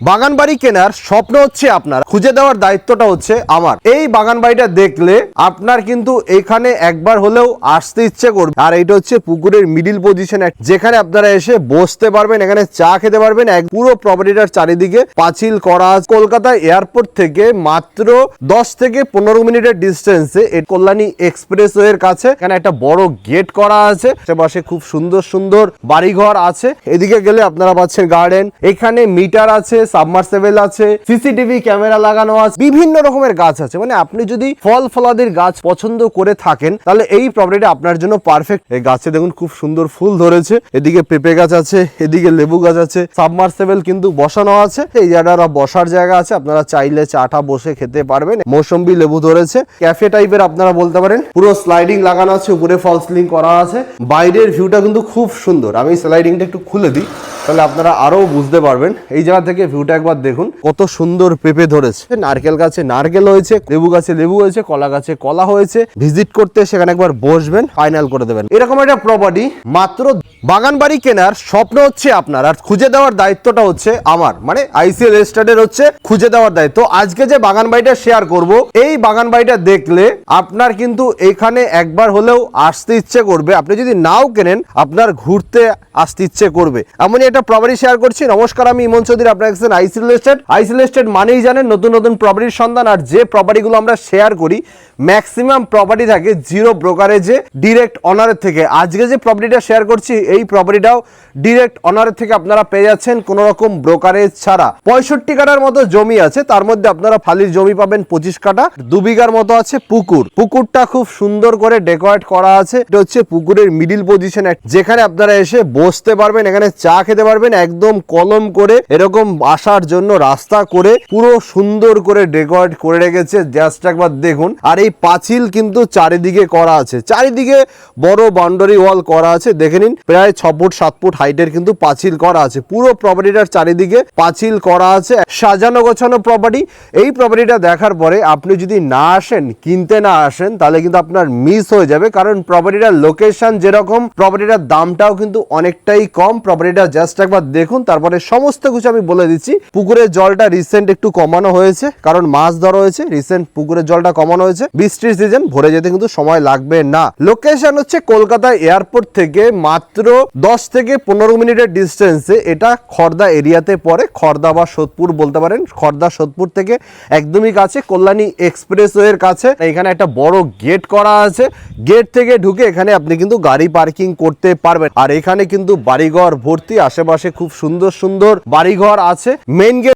বাগান বাড়ি কেনার স্বপ্ন হচ্ছে আপনার, খুঁজে দেওয়ার দায়িত্বটা হচ্ছে আমার। এই বাগান বাড়িটা দেখলে আপনার কিন্তু এখানে একবার হলেও আসতে ইচ্ছে করবে। আর এটা হচ্ছে পুকুরের মিডিল পজিশন, যেখানে আপনারা এসে বসতে পারবেন, এখানে চা খেতে পারবেন। এক পুরো প্রপার্টিটার চারিদিকে পাঁচিল করা আছে। কলকাতা এয়ারপোর্ট থেকে মাত্র 10 থেকে 15 মিনিটের ডিস্টেন্সে কল্যাণী এক্সপ্রেসওয়ের কাছে এখানে একটা বড় গেট করা আছে। আশেপাশে খুব সুন্দর সুন্দর বাড়িঘর আছে। এদিকে গেলে আপনারা পাচ্ছেন গার্ডেন, এখানে মিটার আছে, সাবমার্সিবল আছে, সিসিটিভি ক্যামেরা লাগানো আছে, বিভিন্ন রকমের গাছ আছে। মানে আপনি যদি ফল ফলাদির গাছ পছন্দ করে থাকেন তাহলে এই প্রপার্টিটা আপনার জন্য পারফেক্ট। এই গাছে দেখুন খুব সুন্দর ফুল ধরেছে, এদিকে পেঁপে গাছ আছে, এদিকে লেবু গাছ আছে, সাবমার্সিবল কিন্তু বসানো আছে। এই জায়গাটা বসার জায়গা আছে, আপনারা চাইলে চাটা বসে খেতে পারবেন। মৌসম্বি লেবু ধরেছে, ক্যাফে টাইপের আপনারা বলতে পারেন। পুরো স্লাইডিং লাগানো আছে, উপরে ফল সিলিং করা আছে। বাইরের ভিউটা কিন্তু খুব সুন্দর। আমি স্লাইডিংটা একটু খুলে দিই তাহলে আপনারা আরো বুঝতে পারবেন। এই জায়গা থেকে ভিউটা একবার দেখুন, কত সুন্দর পেঁপে ধরেছে। নারকেল গাছে নারকেল হয়েছে, লেবু গাছে লেবু হয়েছে, কলা গাছে কলা হয়েছে। ভিজিট করতে সেখানে একবার বসবেন, ফাইনাল করে দেবেন। এরকম একটা প্রপার্টি মাত্র বাগান বাড়ি কেনার স্বপ্ন হচ্ছে আপনার, আর খুঁজে দেওয়ার দায়িত্বটা হচ্ছে আমার। মানে আইসিএল এস্টেটের হচ্ছে খুঁজে দেওয়ার দায়িত্ব। আজকে যে বাগান বাড়িটা শেয়ার করব, এই বাগান বাড়িটা দেখলে আপনার কিন্তু এখানে একবার হলেও আসতে ইচ্ছে করবে। আপনি যদি নাও কেনেন আপনার ঘুরতে আসতে ইচ্ছে করবে। এমনই একটা প্রপার্টি শেয়ার করছি। নমস্কার, আমি ইমন চৌধুরী, আপনার কাছে আইসিএল এস্টেট। আইসিএল এস্টেট মানেই জানেন নতুন নতুন প্রপার্টির সন্ধান। আর যে প্রপার্টিগুলো আমরা শেয়ার করি ম্যাক্সিমাম প্রপার্টি থাকে জিরো ব্রোকারেজে, ডিরেক্ট অনারের থেকে। আজকে যে প্রপার্টিটা শেয়ার করছি এই প্রপার্টিটাও ডিরেক্ট অনারের থেকে আপনারা পেয়ে যাচ্ছেন, কোনো রকম ব্রোকারেজ ছাড়া। 65 কাঠার মতো জমি আছে, তার মধ্যে আপনারা ফালির জমি পাবেন 25 কাঠা। 2 বিঘার মতো আছে পুকুর। পুকুরটা খুব সুন্দর করে ডেকোরেট করা আছে। এটা হচ্ছে পুকুরের মিডিল পজিশন, যেখানে আপনারা এসে বসতে পারবেন, এখানে চা খেতে পারবেন। একদম কলম করে এরকম আসার জন্য রাস্তা করে পুরো সুন্দর করে ডেকোরেট করে রেখেছে। জাস্ট একবার দেখুন। আর এই পাঁচিল কিন্তু চারিদিকে করা আছে, চারিদিকে বড় বাউন্ডারি ওয়াল করা আছে। দেখে নিন, প্রায় 6 ফুট 7 ফুট হাইটের কিন্তু পাঁচিল করা আছে। পুরো প্রপার্টিটার চারিদিকে পাঁচিল করা আছে, সাজানো গোছানো প্রপার্টি। এই প্রপার্টিটা দেখার পরে আপনি যদি না আসেন, কিনতে না আসেন, তাহলে কিন্তু আপনার মিস হয়ে যাবে। কারণ প্রপার্টিটার লোকেশন যেরকম, প্রপার্টিটার দামটাও কিন্তু অনেকটাই কম। প্রপার্টিটা জাস্ট একবার দেখুন, তারপরে সমস্ত কিছু আমি বলে দিচ্ছি। পুকুরের জলটা রিসেন্ট একটু কমানো হয়েছে, কারণ মাছ ধরা হয়েছে। রিসেন্ট পুকুরের জলটা কমানো হয়েছে। বৃষ্টির সিজন, ভরে যেতে কিন্তু সময় লাগবে না। লোকেশন হচ্ছে কলকাতা এয়ারপোর্ট থেকে মাত্র 10 থেকে 15 মিনিটের ডিস্টেন্সে। এটা খড়দা এরিয়াতে পড়ে, খড়দা বা সোদপুর বলতে পারেন। খড়দা সোদপুর থেকে একদমই কাছে, কল্যাণী এক্সপ্রেসওয়ের কাছে। এখানে একটা বড় গেট করা আছে। গেট থেকে ঢুকে এখানে আপনি কিন্তু গাড়ি পার্কিং করতে পারবেন। আর এখানে কিন্তু বাড়িঘর ভর্তি, আশেপাশে খুব সুন্দর সুন্দর বাড়িঘর আছে। Main gate